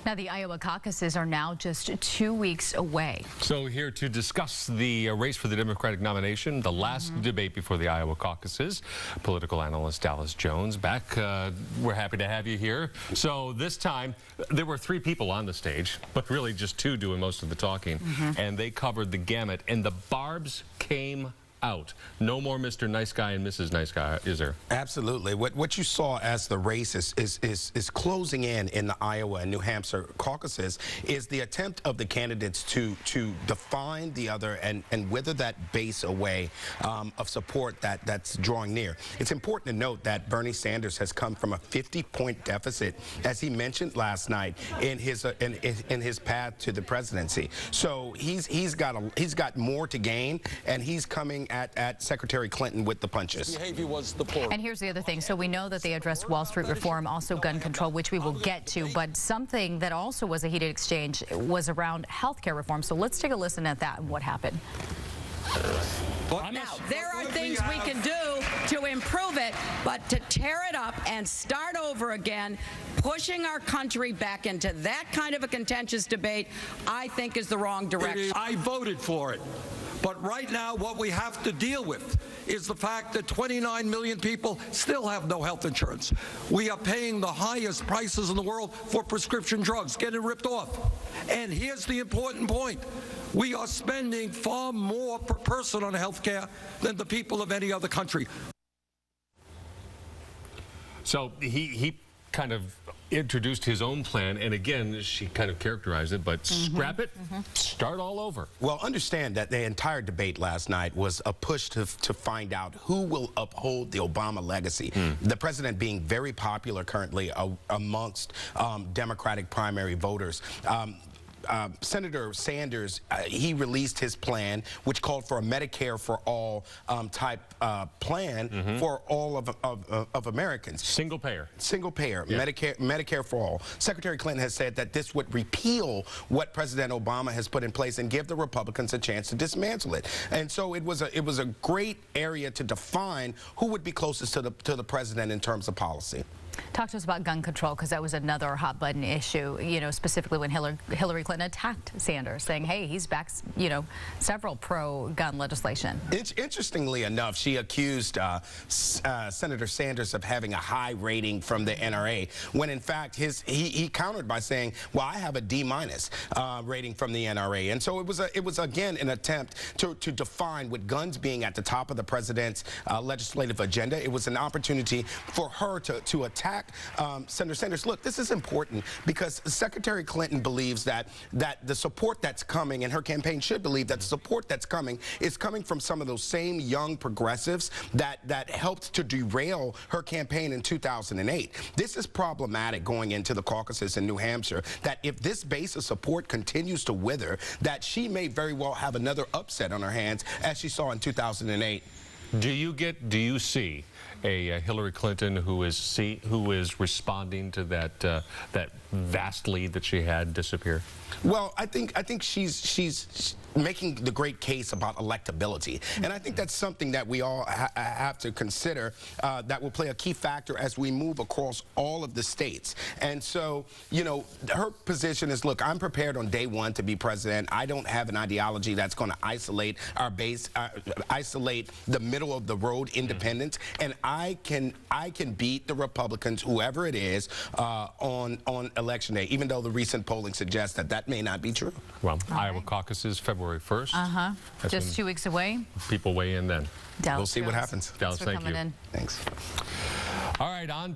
Now, the Iowa caucuses are now just 2 weeks away. So here to discuss the race for the Democratic nomination, the last debate before the Iowa caucuses, political analyst Dallas Jones back. We're happy to have you here. So this time, there were 3 people on the stage, but really just 2 doing most of the talking. And they covered the gamut, and the barbs came out. No more Mr. Nice Guy and Mrs. Nice Guy, is there? Absolutely. What you saw as the race is closing in the Iowa and New Hampshire caucuses is the attempt of the candidates to define the other and wither that base away of support that's drawing near. It's important to note that Bernie Sanders has come from a 50-point deficit, as he mentioned last night, in his path to the presidency. So he's got more to gain, and he's coming at Secretary Clinton with the punches. And here's the other thing. So we know that they addressed Wall Street reform, also gun control, which we will get to. But something that also was a heated exchange was around health care reform. So let's take a listen at that and what happened. Now, there are things we can do to improve it, but to tear it up and start over again, pushing our country back into that kind of a contentious debate, I think is the wrong direction. I voted for it. But right now, what we have to deal with is the fact that 29 million people still have no health insurance. We are paying the highest prices in the world for prescription drugs, getting ripped off. And here's the important point. We are spending far more per person on health care than the people of any other country. So he kind of introduced his own plan, and again, she kind of characterized it, but scrap it, start all over. Well, understand that the entire debate last night was a push to find out who will uphold the Obama legacy. The president being very popular currently amongst Democratic primary voters. Senator Sanders, he released his plan, which called for a Medicare for all type plan for all of Americans. Single payer. Single payer, yeah. Medicare for all. Secretary Clinton has said that this would repeal what President Obama has put in place and give the Republicans a chance to dismantle it. And so it was a great area to define who would be closest to the president in terms of policy. Talk to us about gun control, because that was another hot button issue, you know, specifically when Hillary Clinton attacked Sanders, saying, hey, he's backed, you know, several pro-gun legislation. Interestingly enough, she accused Senator Sanders of having a high rating from the NRA, when in fact he countered by saying, well, I have a D- rating from the NRA. And so it was again an attempt to define, with guns being at the top of the president's legislative agenda, it was an opportunity for her to attack Senator Sanders. Look, this is important because Secretary Clinton believes that the support that's coming, and her campaign should believe that the support that's coming is coming from some of those same young progressives that helped to derail her campaign in 2008. This is problematic going into the caucuses in New Hampshire, that if this base of support continues to wither, that she may very well have another upset on her hands, as she saw in 2008. Do you see a Hillary Clinton who is responding to that vast lead that she had disappear? Well, I think she's making the great case about electability, and I think that's something that we all have to consider that will play a key factor as we move across all of the states. And so, you know, her position is, look, I'm prepared on day one to be president. I don't have an ideology that's going to isolate our base, isolate the middle of the road independents, and I can beat the Republicans, whoever it is, on election day, even though the recent polling suggests that may not be true. Well, Iowa caucuses February 1st. Just 2 weeks away. People weigh in then. Dallas we'll see Jones. what happens. Dallas, thank you. Thanks. All right, on